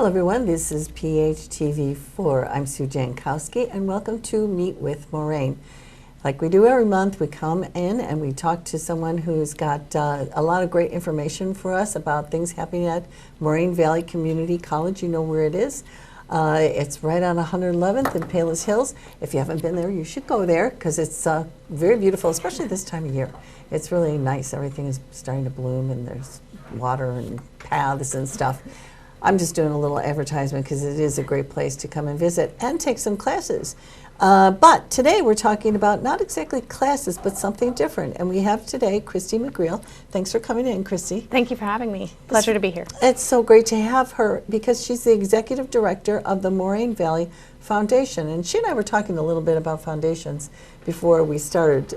everyone, this is PHTV4. I'm Sue Jankowski, and welcome to Meet with Moraine. Like we do every month, we come in and we talk to someone who's got a lot of great information for us about things happening at Moraine Valley Community College. You know where it is. It's right on 111th in Palos Hills. If you haven't been there, you should go there because it's very beautiful, especially this time of year. It's really nice. Everything is starting to bloom and there's water and paths and stuff. I'm just doing a little advertisement because it is a great place to come and visit and take some classes. But today we're talking about not exactly classes, but something different. And we have today Christy McGreal. Thanks for coming in, Christy. Thank you for having me. Pleasure to be here. It's so great to have her because she's the executive director of the Moraine Valley Foundation. And she and I were talking a little bit about foundations before we started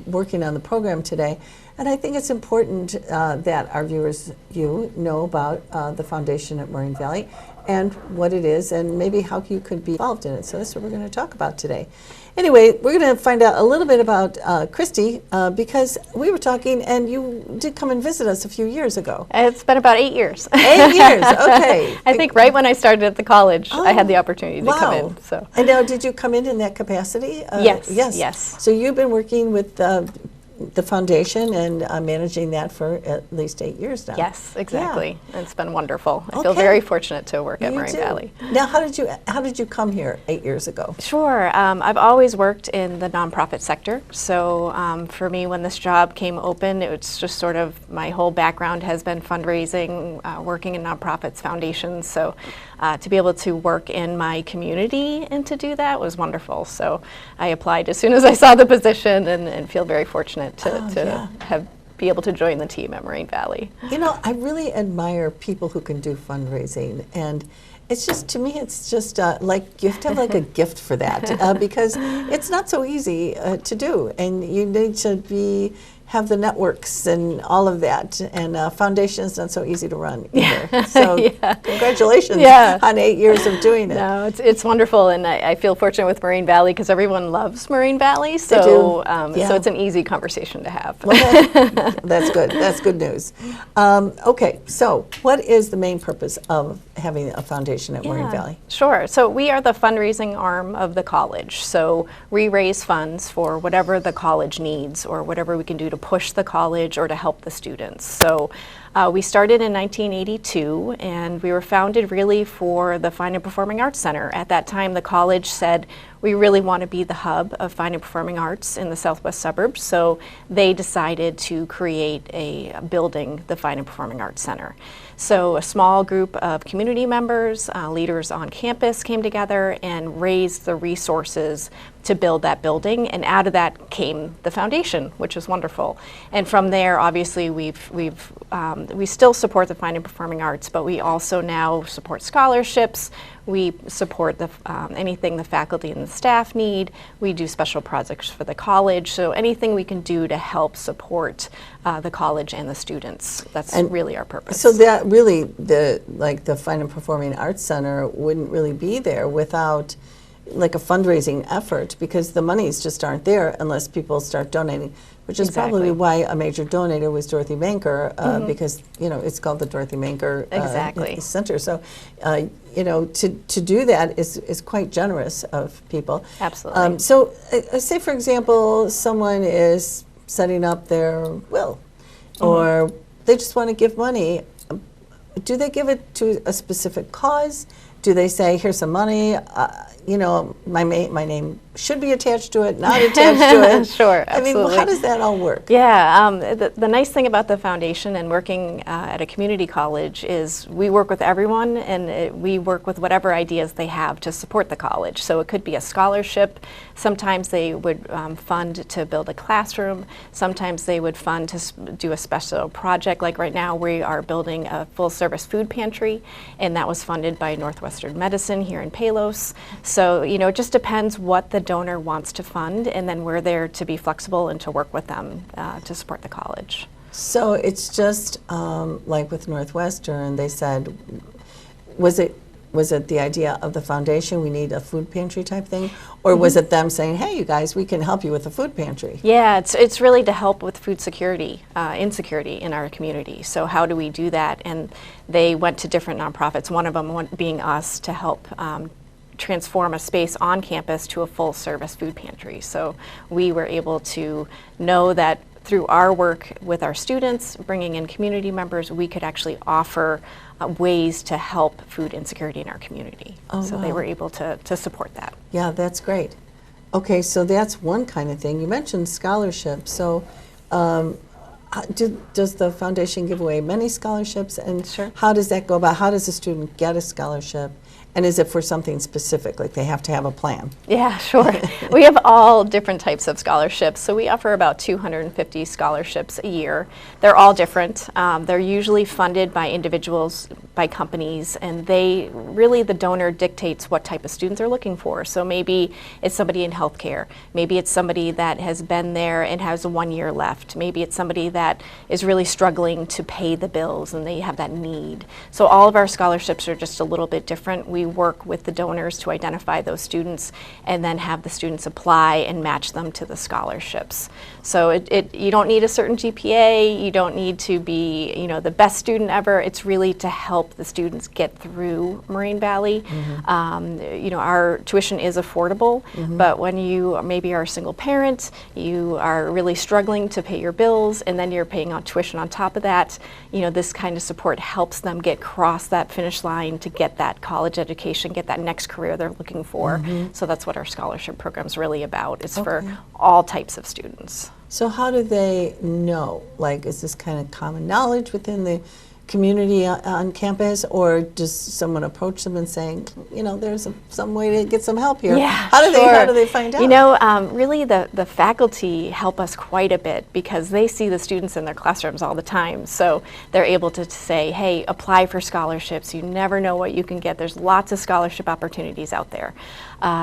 working on the program today. And I think it's important that our viewers, know about the foundation at Moraine Valley and what it is and maybe how you could be involved in it. So that's what we're going to talk about today. Anyway, we're going to find out a little bit about Christy because we were talking and you did come and visit us a few years ago. It's been about 8 years. 8 years, okay. I think right when I started at the college, I had the opportunity to come in. So. And now, did you come in that capacity? Yes. So you've been working with the foundation and managing that for at least 8 years now. Yes, exactly. Yeah. It's been wonderful. I feel very fortunate to work at Moraine Valley. Now, how did you come here 8 years ago? Sure. I've always worked in the nonprofit sector. So for me, when this job came open, it's just sort of my whole background has been fundraising, working in nonprofits, foundations. So to be able to work in my community and to do that was wonderful. So I applied as soon as I saw the position and feel very fortunate to be able to join the team at Moraine Valley. You know, I really admire people who can do fundraising, and it's just, to me, it's just like you have to have like a gift for that because it's not so easy to do, and you need to have the networks and all of that, and foundation is not so easy to run either. So congratulations on 8 years of doing it. No, it's wonderful, and I feel fortunate with Moraine Valley because everyone loves Moraine Valley, so so it's an easy conversation to have. Well, that's good. That's good news. Okay, so what is the main purpose of having a foundation at Moraine Valley? Sure. So we are the fundraising arm of the college. So we raise funds for whatever the college needs or whatever we can do to push the college or to help the students. So we started in 1982 and we were founded really for the Fine and Performing Arts Center. At that time the college said we really want to be the hub of fine and performing arts in the southwest suburbs, so they decided to create a building, the Fine and Performing Arts Center. So a small group of community members, leaders on campus came together and raised the resources to build that building, and out of that came the foundation, which is wonderful. And from there, obviously, we still support the fine and performing arts, but we also now support scholarships. We support anything the faculty and the staff need. We do special projects for the college. So anything we can do to help support the college and the students. That's really our purpose. So that really, the Fine and Performing Arts Center wouldn't really be there without like a fundraising effort, because the monies just aren't there unless people start donating, which is probably why a major donator was Dorothy Manker, because it's called the Dorothy Manker Center. So to do that is quite generous of people. Absolutely. So say for example someone is setting up their will, or they just want to give money. Do they give it to a specific cause? Do they say, here's some money, my name should be attached to it, not attached to it? Sure, absolutely. I mean, how does that all work? Yeah, the nice thing about the foundation and working at a community college is we work with everyone, and we work with whatever ideas they have to support the college. So it could be a scholarship. Sometimes they would fund to build a classroom. Sometimes they would fund to do a special project. Like right now, we are building a full-service food pantry, and that was funded by Northwestern Medicine here in Palos. So, it just depends what the donor wants to fund, and then we're there to be flexible and to work with them to support the college. So it's just like with Northwestern, they said, was it was it the idea of the foundation, we need a food pantry type thing? Or was it them saying, hey, you guys, we can help you with a food pantry? Yeah, it's really to help with food security, insecurity in our community. So how do we do that? And they went to different nonprofits, one of them being us, to help transform a space on campus to a full service food pantry. So we were able to know that through our work with our students, bringing in community members, we could actually offer ways to help food insecurity in our community. Oh, so wow. they were able to support that. Yeah, that's great. Okay, so that's one kind of thing. You mentioned scholarships. So does the foundation give away many scholarships? And Sure. how does that go about? How does a student get a scholarship? And is it for something specific, like they have to have a plan? Yeah, sure. We have all different types of scholarships. So we offer about 250 scholarships a year. They're all different. They're usually funded by individuals, by companies, and they really, the donor dictates what type of student they're looking for. So maybe it's somebody in healthcare. Maybe it's somebody that has been there and has 1 year left. Maybe it's somebody that is really struggling to pay the bills and they have that need. So all of our scholarships are just a little bit different. We work with the donors to identify those students and then have the students apply and match them to the scholarships. So you don't need a certain GPA, you don't need to be, you know, the best student ever. It's really to help the students get through Moraine Valley. You know, our tuition is affordable, but when you maybe are a single parent, you are really struggling to pay your bills, and then you're paying on tuition on top of that, you know, this kind of support helps them get across that finish line to get that college education, get that next career they're looking for. So that's what our scholarship program is really about. It's for all types of students. So how do they know? Like, is this kind of common knowledge within the community on campus, or does someone approach them and saying, you know, there's some way to get some help here? Yeah, how do they find out? You know, really the faculty help us quite a bit because they see the students in their classrooms all the time. So they're able to say, hey, apply for scholarships. You never know what you can get. There's lots of scholarship opportunities out there.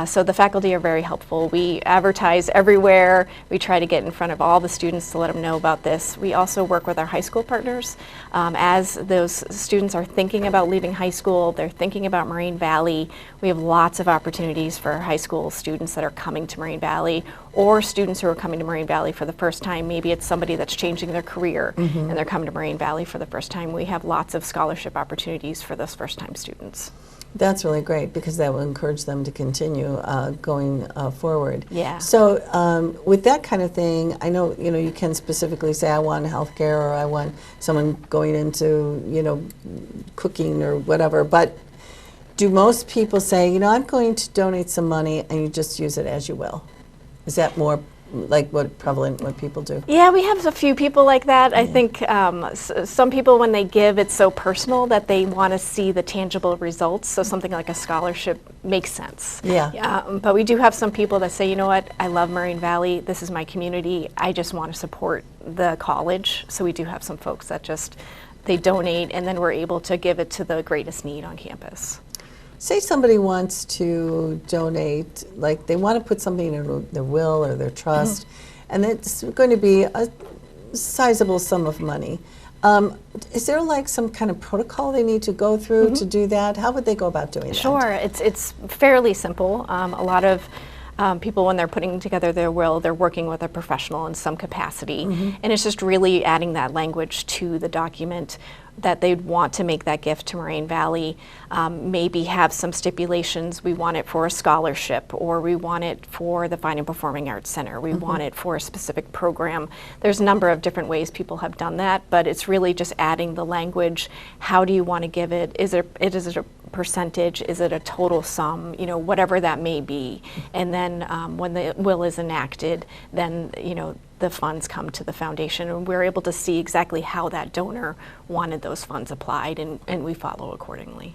So the faculty are very helpful. We advertise everywhere. We try to get in front of all the students to let them know about this. We also work with our high school partners. As those students are thinking about leaving high school, they're thinking about Moraine Valley, we have lots of opportunities for high school students that are coming to Moraine Valley, or students who are coming to Moraine Valley for the first time. Maybe it's somebody that's changing their career and they're coming to Moraine Valley for the first time. We have lots of scholarship opportunities for those first-time students. That's really great because that will encourage them to continue going forward. Yeah. So with that kind of thing, I know, you know, you can specifically say I want healthcare or I want someone going into, you know, cooking or whatever, but do most people say, you know, I'm going to donate some money and you just use it as you will? Is that more like what people do? Yeah, we have a few people like that. I think some people, when they give, it's so personal that they want to see the tangible results. So something like a scholarship makes sense. Yeah. But we do have some people that say, you know what, I love Moraine Valley. This is my community. I just want to support the college. So we do have some folks that just, they donate and then we're able to give it to the greatest need on campus. Say somebody wants to donate, like they want to put something in their will or their trust, and it's going to be a sizable sum of money. Is there like some kind of protocol they need to go through to do that? How would they go about doing that? Sure, it's fairly simple. A lot of people, when they're putting together their will, they're working with a professional in some capacity, and it's just really adding that language to the document that they'd want to make that gift to Moraine Valley. Maybe have some stipulations. We want it for a scholarship, or we want it for the Fine and Performing Arts Center. We want it for a specific program. There's a number of different ways people have done that, but it's really just adding the language. How do you want to give it? Is it a percentage? Is it a total sum? You know, whatever that may be. And then when the will is enacted, then, you know, the funds come to the foundation, and we're able to see exactly how that donor wanted those funds applied, and we follow accordingly.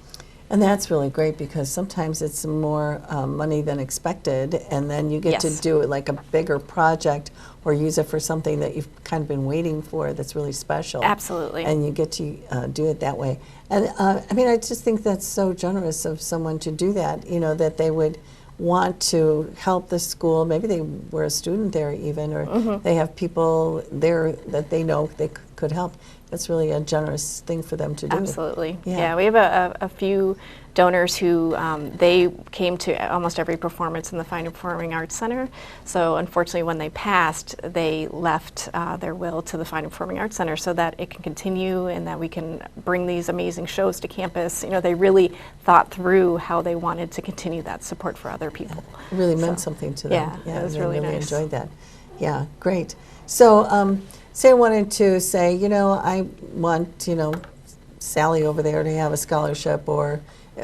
And that's really great because sometimes it's more money than expected, and then you get to do it like a bigger project or use it for something that you've kind of been waiting for that's really special. Absolutely. And you get to do it that way. And I mean, I just think that's so generous of someone to do that, you know, that they would want to help the school. Maybe they were a student there even, or they have people there that they know they could help. That's really a generous thing for them to do. Absolutely. Yeah. Yeah, we have a few donors who they came to almost every performance in the Fine and Performing Arts Center. So unfortunately, when they passed, they left their will to the Fine and Performing Arts Center so that it can continue and that we can bring these amazing shows to campus. You know, they really thought through how they wanted to continue that support for other people. It really meant something to them. Yeah, it was they really really nice. enjoyed that. Yeah, great. So say I wanted to say, you know, I want, you know, Sally over there to have a scholarship, or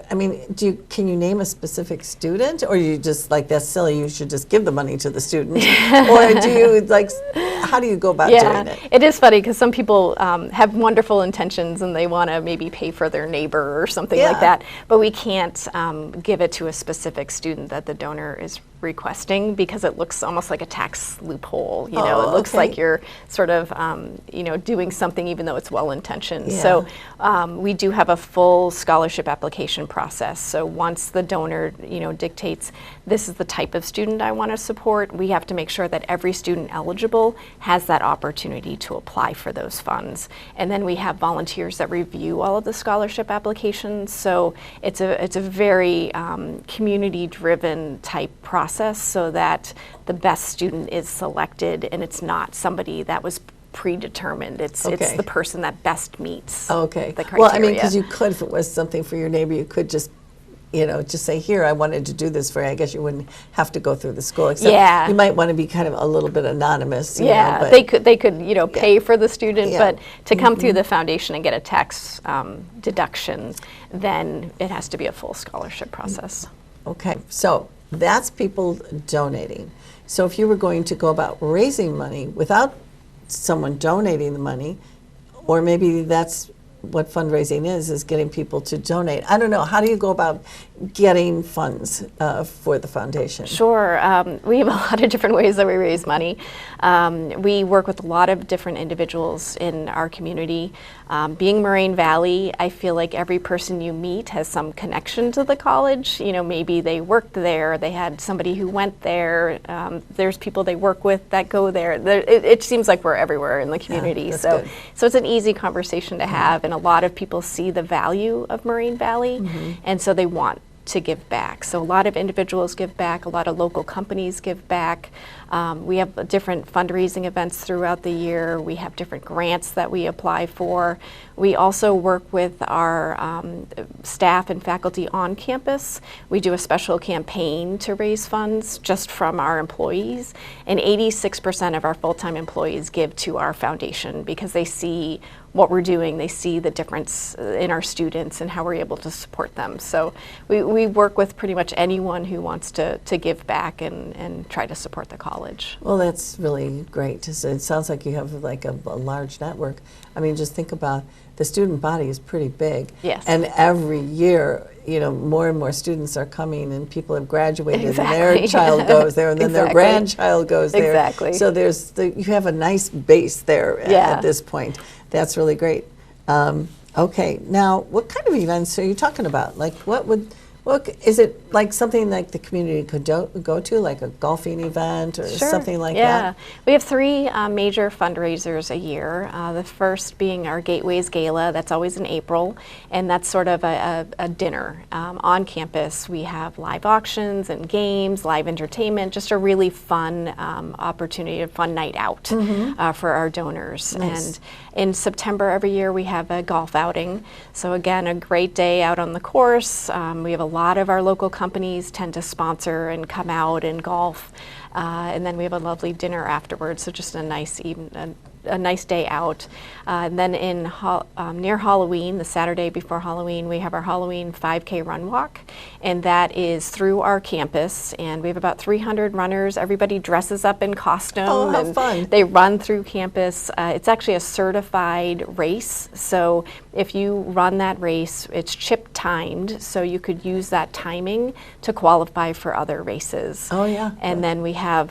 I mean, can you name a specific student, or you just like, that's silly, you should just give the money to the student? Or do you like, how do you go about doing it? It is funny because some people have wonderful intentions and they want to maybe pay for their neighbor or something like that, but we can't give it to a specific student that the donor is requesting because it looks almost like a tax loophole. You know, it looks like you're sort of, you know, doing something even though it's well-intentioned. Yeah. So we do have a full scholarship application process. So once the donor, you know, dictates this is the type of student I want to support, we have to make sure that every student eligible has that opportunity to apply for those funds. And then we have volunteers that review all of the scholarship applications. So it's a very community-driven type process, so that the best student is selected and it's not somebody that was predetermined. It's the person that best meets the criteria. Well, I mean, because you could, if it was something for your neighbor, you could just, you know, just say, here, I wanted to do this for you. I guess you wouldn't have to go through the school. Except you might want to be kind of a little bit anonymous. You know, but they could, you know, pay for the student, but to come through the foundation and get a tax deduction, then it has to be a full scholarship process. Okay, so that's people donating. So if you were going to go about raising money without someone donating the money, or maybe that's what fundraising is getting people to donate. I don't know, how do you go about getting funds for the foundation? Sure, we have a lot of different ways that we raise money. We work with a lot of different individuals in our community. Being Moraine Valley, I feel like every person you meet has some connection to the college. You know, maybe they worked there, they had somebody who went there, there's people they work with that go there. It seems like we're everywhere in the community, so it's an easy conversation to have, and a lot of people see the value of Moraine Valley, and so they want to give back. So a lot of individuals give back, a lot of local companies give back. We have different fundraising events throughout the year. We have different grants that we apply for. We also work with our staff and faculty on campus. We do a special campaign to raise funds just from our employees, and 86% of our full-time employees give to our foundation because they see what we're doing, they see the difference in our students and how we're able to support them. So we work with pretty much anyone who wants to give back and try to support the college. Well, that's really great. So it sounds like you have like a large network. I mean, just think about the student body is pretty big. Yes. And every year, you know, more and more students are coming and people have graduated and their child goes there and then their grandchild goes there. Exactly. So you have a nice base there at this point. That's really great. Okay, now what kind of events are you talking about? Like what is it, like something like the community could go to, like a golfing event or something like that? We have 3 major fundraisers a year. The first being our Gateways Gala, that's always in April, and that's sort of a dinner on campus. We have live auctions and games, live entertainment, just a really fun opportunity, a fun night out for our donors. Nice. And in September every year we have a golf outing. So again, a great day out on the course. We have a lot of our local companies tend to sponsor and come out and golf, and then we have a lovely dinner afterwards. So just a nice a nice day out. And then in near Halloween, the Saturday before Halloween, we have our Halloween 5K run walk, and that is through our campus. And we have about 300 runners. Everybody dresses up in costume and fun. They run through campus. It's actually a certified race, so if you run that race, it's chip timed, so you could use that timing to qualify for other races. Oh yeah. And then we have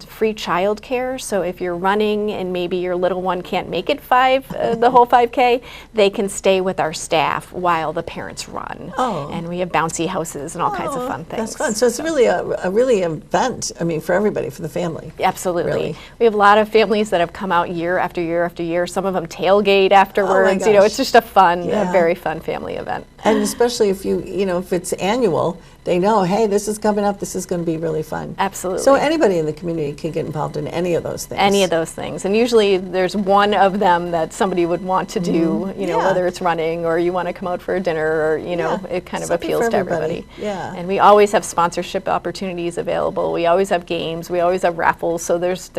free childcare, so if you're running and maybe you're little one can't make it the whole 5K, they can stay with our staff while the parents run. Oh. And we have bouncy houses and all kinds of fun things. That's fun. So it's really a really event, I mean, for everybody, for the family. Absolutely. Really. We have a lot of families that have come out year after year after year. Some of them tailgate afterwards. You know, gosh. it's just a fun, Yeah. a very fun family event. And especially if if it's annual, they know, hey, this is coming up, this is going to be really fun. Absolutely. So anybody in the community can get involved in any of those things. Any of those things. And usually there's one of them that somebody would want to do, you know, Yeah. whether it's running or you want to come out for a dinner or, you know, Yeah. it kind of Something appeals for to everybody. everybody. Yeah. And we always have sponsorship opportunities available. We always have games. We always have raffles. So there's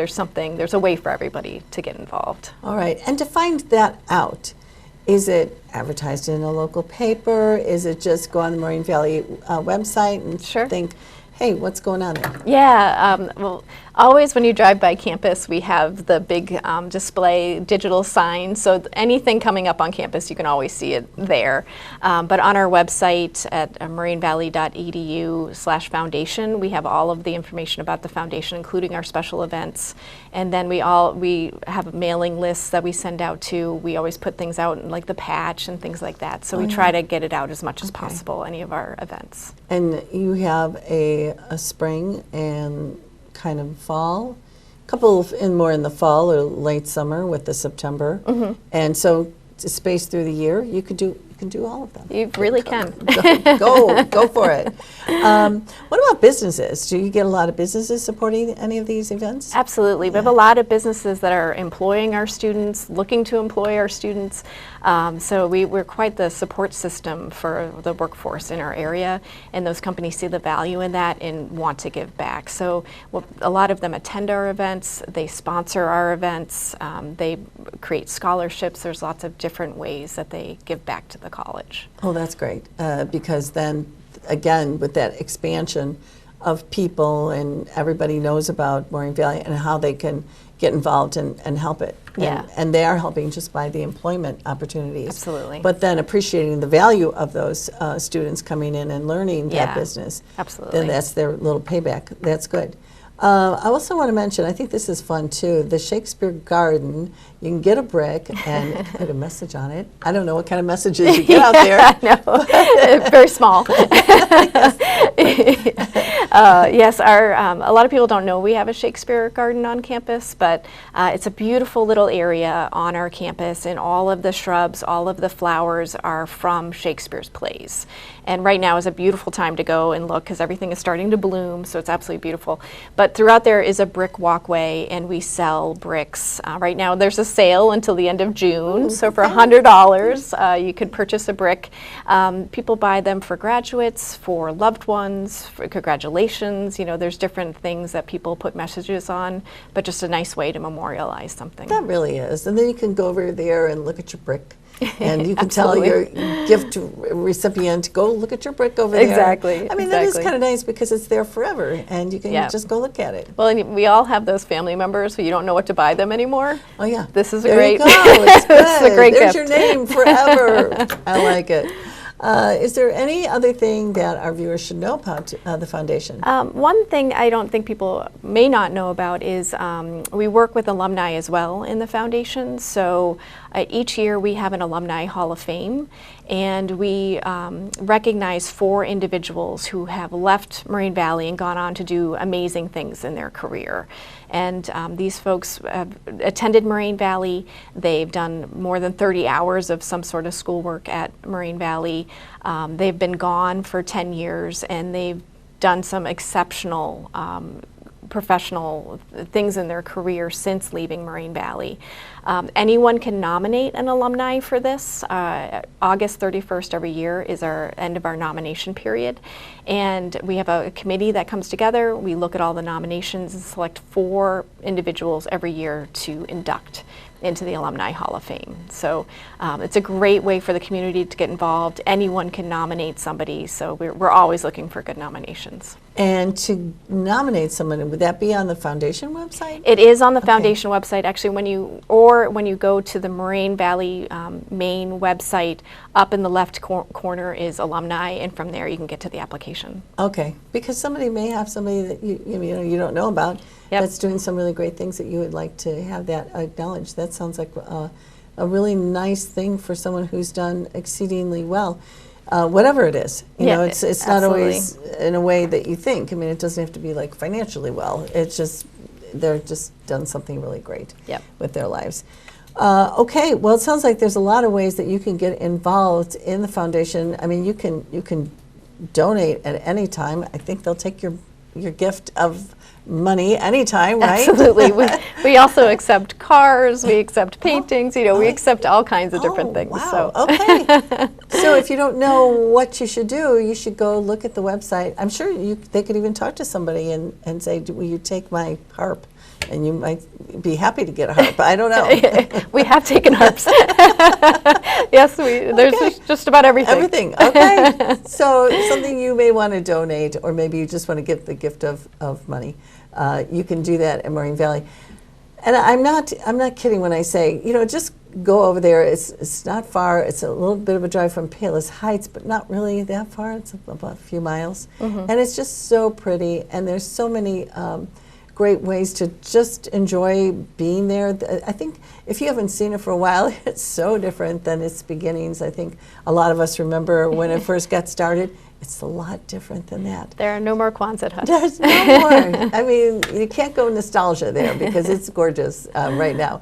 a way for everybody to get involved. All right. And to find that out, is it advertised in a local paper? Is it just go on the Moraine Valley website and Sure. think, hey, what's going on there? Yeah, well, always when you drive by campus, we have the big display digital sign. So anything coming up on campus, you can always see it there. But on our website at morainevalley.edu/foundation, we have all of the information about the foundation, including our special events. And then we have mailing lists that we send out to. We always put things out in like the patch and things like that. So we try to get it out as much as possible, any of our events. And you have a spring and kind of fall, more in the fall or late summer with the September. And so to space through the year, you can do all of them. You really can. Go for it. What about businesses? Do you get a lot of businesses supporting any of these events? Absolutely. We have a lot of businesses that are employing our students, looking to employ our students. So we're quite the support system for the workforce in our area, and those companies see the value in that and want to give back. So a lot of them attend our events, they sponsor our events, they create scholarships. There's lots of different ways that they give back to the college. Oh, that's great. Because then, again, with that expansion of people and everybody knows about Moraine Valley and how they can get involved and help it. Yeah. And they are helping just by the employment opportunities. Absolutely. But then appreciating the value of those students coming in and learning that Yeah. business. Absolutely. Then that's their little payback. That's good. I also want to mention, I think this is fun too, the Shakespeare Garden. You can get a brick and put a message on it. I don't know what kind of messages you get out there. No, very small. Yes, a lot of people don't know we have a Shakespeare Garden on campus, but it's a beautiful little area on our campus, and all of the shrubs, all of the flowers are from Shakespeare's plays. And right now is a beautiful time to go and look because everything is starting to bloom, so it's absolutely beautiful. But throughout there is a brick walkway, and we sell bricks. Right now there's a sale until the end of June, so for $100 you could purchase a brick. People buy them for graduates, for loved ones, for congratulations. You know, there's different things that people put messages on, but just a nice way to memorialize something. That really is. And then you can go over there and look at your brick. And you can tell your gift recipient, go look at your brick over there. Exactly. I mean, that is kind of nice because it's there forever, and you can just go look at it. Well, and we all have those family members who you don't know what to buy them anymore. Oh, yeah. This is there great. You go. It's good. This is a great There's gift. your name forever. I like it. Is there any other thing that our viewers should know about the foundation? One thing I don't think people may not know about is we work with alumni as well in the foundation. So each year we have an Alumni Hall of Fame, and we recognize 4 individuals who have left Moraine Valley and gone on to do amazing things in their career. And these folks have attended Moraine Valley. They've done more than 30 hours of some sort of schoolwork at Moraine Valley. They've been gone for 10 years, and they've done some exceptional professional things in their career since leaving Moraine Valley. Anyone can nominate an alumni for this. August 31st every year is our end of our nomination period. And we have a committee that comes together. We look at all the nominations and select 4 individuals every year to induct into the Alumni Hall of Fame. So it's a great way for the community to get involved. Anyone can nominate somebody, so we're always looking for good nominations. And to nominate someone, would that be on the foundation website? It is on the foundation website. Actually, when you go to the Moraine Valley main website, up in the left corner is alumni, and from there you can get to the application. Okay, because somebody may have somebody that you don't know about that's doing some really great things that you would like to have that acknowledged. That sounds like a really nice thing for someone who's done exceedingly well. Whatever it is, you know, it's not always in a way that you think. I mean, it doesn't have to be like financially well. It's just they're just done something really great with their lives. Okay, well, it sounds like there's a lot of ways that you can get involved in the foundation. I mean, you can donate at any time. I think they'll take your gift of money anytime, right? Absolutely. We also accept cars, we accept paintings, you know, we accept all kinds of different things. Wow, So. okay. So if you don't know what you should do, you should go look at the website. I'm sure they could even talk to somebody and say, will you take my harp? And you might be happy to get a harp. I don't know. We have taken harps. Yes, there's just about everything. Everything, okay. So something you may want to donate, or maybe you just want to give the gift of money. You can do that in Moraine Valley. And I'm not kidding when I say, you know, just go over there. It's not far. It's a little bit of a drive from Palos Heights, but not really that far. It's about a few miles. And it's just so pretty, and there's so many great ways to just enjoy being there. I think if you haven't seen it for a while, it's so different than its beginnings. I think a lot of us remember when it first got started. It's a lot different than that. There are no more Quonset huts. There's no more. I mean, you can't go nostalgia there because it's gorgeous right now.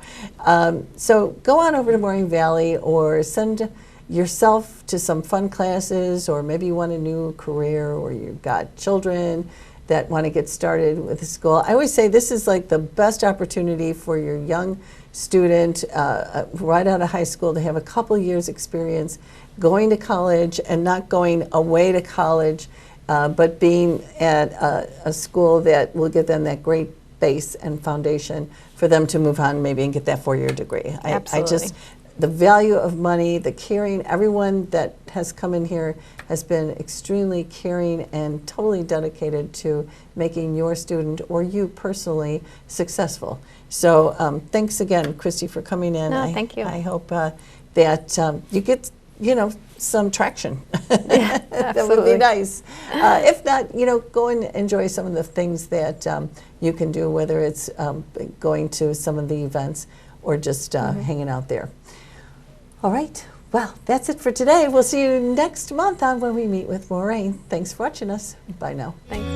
So go on over to Moraine Valley, or send yourself to some fun classes, or maybe you want a new career, or you've got children that want to get started with the school. I always say this is like the best opportunity for your young student right out of high school to have a couple years experience going to college, and not going away to college, but being at a school that will give them that great base and foundation for them to move on maybe and get that 4-year degree. Absolutely. The value of money, the caring, everyone that has come in here has been extremely caring and totally dedicated to making your student or you personally successful. So thanks again, Christy, for coming in. No, thank you. I hope that you get, you know, some traction. Yeah, That would be nice. If not, you know, go and enjoy some of the things that you can do, whether it's going to some of the events or just hanging out there. All right. Well, that's it for today. We'll see you next month on When We Meet with Moraine. Thanks for watching us. Bye now. Thanks.